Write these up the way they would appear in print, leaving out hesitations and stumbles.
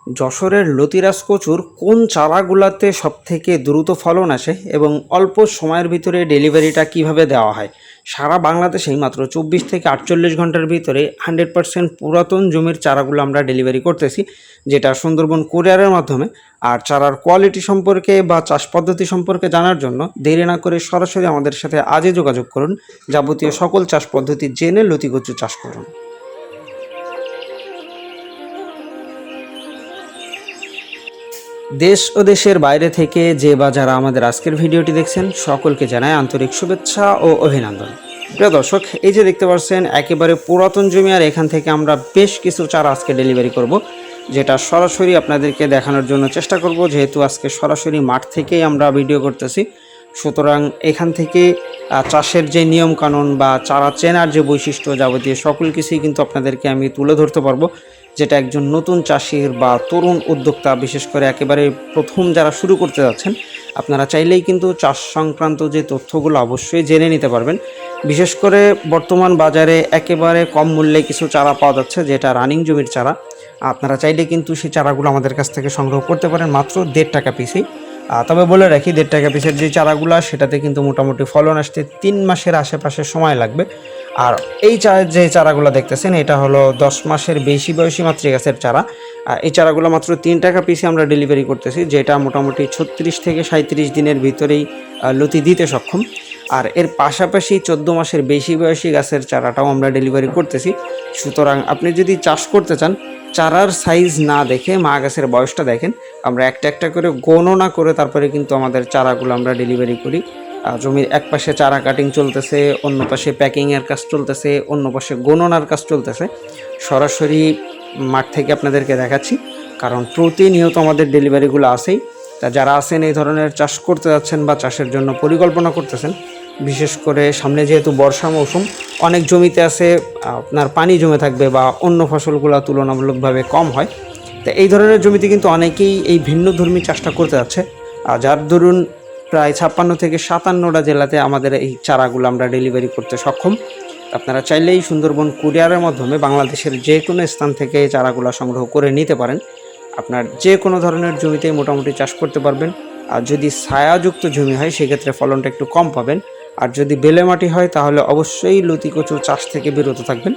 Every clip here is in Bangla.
যশোরের লতিরাজ কচুর কোন চারাগুলাতে সবথেকে দ্রুত ফলন আসে এবং অল্প সময়ের ভিতরে ডেলিভারিটা কিভাবে দেওয়া হয়? সারা বাংলাদেশেই মাত্র 24 থেকে 48 ঘন্টার ভিতরে 100% পুরাতন জমির চারাগুলো আমরা ডেলিভারি করতেছি, যেটা সুন্দরবন কুরিয়ারের মাধ্যমে। আর চারার কোয়ালিটি সম্পর্কে বা চাষ পদ্ধতি সম্পর্কে জানার জন্য দেরি না করে সরাসরি আমাদের সাথে আজই যোগাযোগ করুন। যাবতীয় সকল চাষ পদ্ধতি জেনে লতি কচু চাষ করুন। দেশ ও দেশের বাইরে থেকে যে বা যারা আমাদের আজকের ভিডিওটি দেখছেন সকলকে জানাই আন্তরিক শুভেচ্ছা ও অভিনন্দন। প্রিয় দর্শক, এই যে দেখতে পাচ্ছেন একেবারে পুরাতন জমি, আর এখান থেকে আমরা বেশ কিছু চারা আজকে ডেলিভারি করব, যেটা সরাসরি আপনাদেরকে দেখানোর জন্য চেষ্টা করব, যেহেতু আজকে সরাসরি মাঠ থেকেই আমরা ভিডিও করতেছি। সুতরাং এখান থেকে চাষের যে নিয়মকানুন বা চারা চেনার যে বৈশিষ্ট্য যাবতীয় সকল কিছুই কিন্তু আপনাদেরকে আমি তুলে ধরতে পারবো, যেটা একজন নতুন চাষির বা তরুণ উদ্যোক্তা, বিশেষ করে একেবারে প্রথম যারা শুরু করতে যাচ্ছেন, আপনারা চাইলেই কিন্তু চাষ সংক্রান্ত যে তথ্যগুলো অবশ্যই জেনে নিতে পারবেন। বিশেষ করে বর্তমান বাজারে একেবারে কম মূল্যে কিছু চারা পাওয়া যাচ্ছে, যেটা রানিং জমির চারা। আপনারা চাইলে কিন্তু সেই চারাগুলো আমাদের কাছ থেকে সংগ্রহ করতে পারেন মাত্র 1.5 টাকা পিসেই। তবে বলে রাখি, 1.5 টাকা পিসের যে চারাগুলো, সেটাতে কিন্তু মোটামুটি ফলন আসতে 3 মাসের আশেপাশে সময় লাগবে। আর এই যে চারাগুলো দেখতেছেন, এটা হলো 10 মাসের বেশি বয়সী মাতৃগাছের চারা। এই চারাগুলো মাত্র 3 টাকা পিসে আমরা ডেলিভারি করতেছি, যেটা মোটামুটি 36 থেকে 37 দিনের ভিতরেই লতি দিতে সক্ষম। আর এর পাশাপাশি 14 মাসের বেশি বয়সী গাছের চারাটাও আমরা ডেলিভারি করতেছি। সুতরাং আপনি যদি চাষ করতে চান, চারার সাইজ না দেখে মা গাছের বয়সটা দেখেন। আমরা একটা একটা করে গণনা করে তারপরে কিন্তু আমাদের চারাগুলো আমরা ডেলিভারি করি। জমির এক পাশে চারা কাটিং চলতেছে, অন্য পাশে প্যাকিংয়ের কাজ চলতেছে, অন্য পাশে গণনার কাজ চলতেছে। সরাসরি মাঠ থেকে আপনাদেরকে দেখাচ্ছি, কারণ প্রতিনিয়ত আমাদের ডেলিভারিগুলো আসেই। তা যারা আছেন এই ধরনের চাষ করতে যাচ্ছেন বা চাষের জন্য পরিকল্পনা করতেছেন, বিশেষ করে সামনে যেহেতু বর্ষা মৌসুম, অনেক জমিতে আছে আপনার পানি জমে থাকবে বা অন্য ফসলগুলো তুলনামূলকভাবে কম হয়। তো এই ধরনের জমিতে কিন্তু অনেকেই এই ভিন্নধর্মী চাষটা করতে যাচ্ছে। যার দরুন প্রায় 56 থেকে 57টা জেলাতে আমাদের এই চারাগুলো আমরা ডেলিভারি করতে সক্ষম। আপনারা চাইলেই সুন্দরবন কুরিয়ারের মাধ্যমে বাংলাদেশের যে কোনো স্থান থেকে এই চারাগুলো সংগ্রহ করে নিতে পারেন। আপনার যে কোনো ধরনের জমিতে মোটামুটি চাষ করতে পারবেন। আর যদি ছায়াযুক্ত জমি হয়, সেক্ষেত্রে ফলনটা একটু কম পাবেন। আর যদি বেলে মাটি হয়, তাহলে অবশ্যই লতি কচু চাষ থেকে বিরত থাকবেন,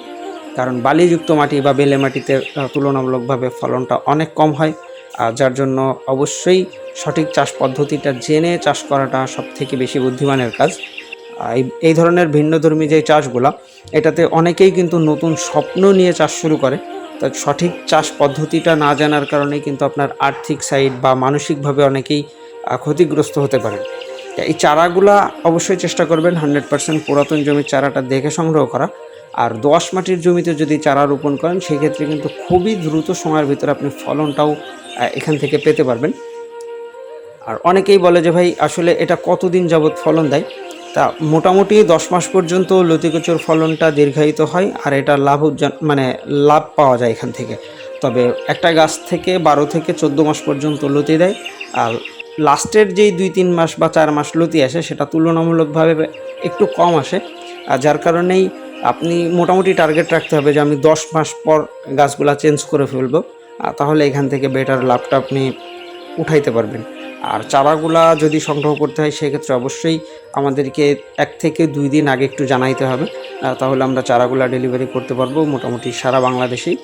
কারণ বালিযুক্ত মাটি বা বেলে মাটিতে তুলনামূলকভাবে ফলনটা অনেক কম হয়। যার জন্য অবশ্যই সঠিক চাষ পদ্ধতিটা জেনে চাষ করাটা সবথেকে বেশি বুদ্ধিমানের কাজ। এই ধরনের ভিন্নধর্মী যে চাষগুলা, এটাতে অনেকেই কিন্তু নতুন স্বপ্ন নিয়ে চাষ শুরু করে। তা সঠিক চাষ পদ্ধতিটা না জানার কারণে কিন্তু আপনার আর্থিক সাইড বা মানসিকভাবে অনেকেই ক্ষতিগ্রস্ত হতে পারেন। এই চারাগুলা অবশ্যই চেষ্টা করবেন 100% পুরাতন জমির চারাটা দেখে সংগ্রহ করা। আর দোআঁশ মাটির জমিতে যদি চারা রোপণ করেন, সেক্ষেত্রে কিন্তু খুবই দ্রুত সময়ের ভিতরে আপনি ফলনটাও এখান থেকে পেতে পারবেন। আর অনেকেই বলে যে ভাই, আসলে এটা কতদিন যাবৎ ফলন দেয়? তা মোটামুটি 10 মাস পর্যন্ত লতি কচুর ফলনটা দীর্ঘায়িত হয়, আর এটা লাভ পাওয়া যায় এখান থেকে। তবে একটা গাছ থেকে 12 থেকে 14 মাস পর্যন্ত লতি দেয়। আর লাস্টের যেই 2-3 মাস বা 4 মাস লতি আসে, সেটা তুলনামূলকভাবে একটু কম আসে। আর যার কারণেই আপনি মোটামুটি টার্গেট রাখতে হবে যে আমি 10 মাস পর গাছগুলা চেঞ্জ করে ফেলবো। তাহলে এখান থেকে বেটার লাভটা আপনি উঠাইতে পারবেন। আর চারাগুলা যদি সংগ্রহ করতে হয়, সেক্ষেত্রে অবশ্যই আমাদেরকে 1 থেকে 2 দিন আগে একটু জানাইতে হবে। তাহলে আমরা চারাগুলা ডেলিভারি করতে পারবো মোটামুটি সারা বাংলাদেশেই।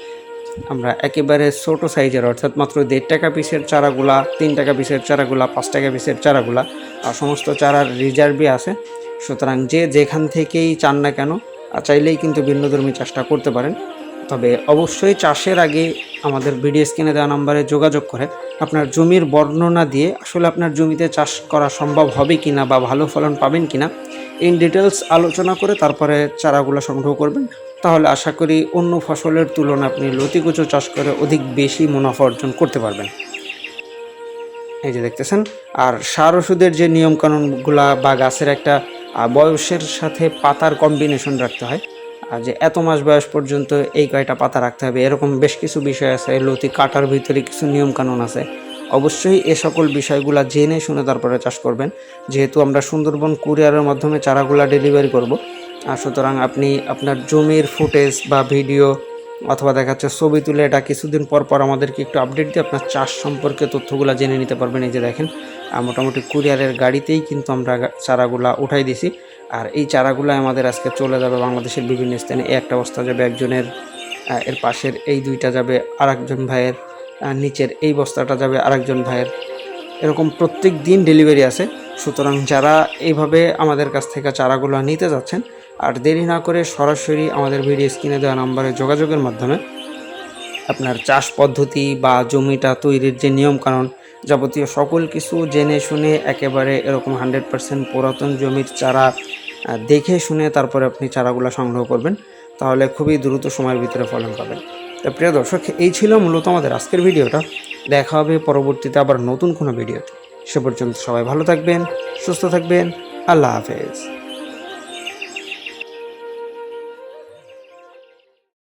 আমরা একেবারে ছোটো সাইজের, অর্থাৎ মাত্র 1.5 টাকা পিসের চারাগুলা, 3 টাকা পিসের চারাগুলা, 5 টাকা পিসের চারাগুলা, আর সমস্ত চারার রিজার্ভই আছে। সুতরাং যে যেখান থেকেই চান না কেন, চাইলেই কিন্তু ভিন্নধর্মী চাষটা করতে পারেন। তবে অবশ্যই চাষের আগে আমাদের ভিডিও স্ক্রিনে দেওয়া নাম্বারে যোগাযোগ করে আপনার জমির বর্ণনা দিয়ে আসলে আপনার জমিতে চাষ করা সম্ভব হবে কিনা বা ভালো ফলন পাবেন কিনা, ইন ডিটেলস আলোচনা করে তারপরে চারাগুলো সংগ্রহ করবেন। তাহলে আশা করি অন্য ফসলের তুলনায় আপনি লতি কচু চাষ করে অধিক বেশি মুনাফা অর্জন করতে পারবেন। এই যে দেখতেছেন। আর সার ওষুধের যে নিয়মকানুনগুলা বা গাছের একটা বয়সের সাথে পাতার কম্বিনেশন রাখতে হয়, যে এত মাস বয়স পর্যন্ত এই কয়টা পাতা রাখতে হবে, এরকম বেশ কিছু বিষয় আছে। লতি কাটার ভিতরে কিছু নিয়মকানুন আছে। অবশ্যই এ সকল বিষয়গুলো জেনে শুনে তারপরে চাষ করবেন, যেহেতু আমরা সুন্দরবন কুরিয়ারের মাধ্যমে চারাগুলা ডেলিভারি করব। সুতরাং আপনি আপনার জমির ফুটেজ বা ভিডিও অথবা দেখা যাচ্ছে ছবি তুলে এটা কিছুদিন পর পর আমাদেরকে একটু আপডেট দিয়ে আপনার চাষ সম্পর্কে তথ্যগুলো জেনে নিতে পারবেন। এই যে দেখেন মোটামুটি কুরিয়ারের গাড়িতেই কিন্তু আমরা চারাগুলা উঠাই দিছি। আর এই চারাগুলো আমাদের আজকে চলে যাবে বাংলাদেশের বিভিন্ন স্থানে। একটা বস্তা যাবে একজনের, এর পাশের এই দুইটা যাবে আরেকজন ভাইয়ের, নিচের এই বস্তাটা যাবে আরেকজন ভাইয়ের। এরকম প্রত্যেক দিন ডেলিভারি আছে। সুতরাং যারা এইভাবে আমাদের কাছ থেকে চারাগুলো নিতে যাচ্ছেন, আর দেরি না করে সরাসরি আমাদের ভিডিও স্ক্রিনে দেওয়া নাম্বারে যোগাযোগের মাধ্যমে আপনার চাষ পদ্ধতি বা জমিটা তৈরির যে নিয়মকানুন যাবতীয় সকল কিছু জেনে শুনে একেবারে এরকম 100% পুরাতন জমির চারা দেখে শুনে তারপরে আপনি চারাগুলো সংগ্রহ করবেন, তাহলে খুবই দ্রুত সময়ের ভিতরে ফলন পাবেন। তো প্রিয় দর্শক, এই ছিল মূলত আমাদের আজকের ভিডিওটা। দেখা হবে পরবর্তীতে আবার নতুন কোনো ভিডিওতে। সে পর্যন্ত সবাই ভালো থাকবেন, সুস্থ থাকবেন। আল্লাহ হাফেজ।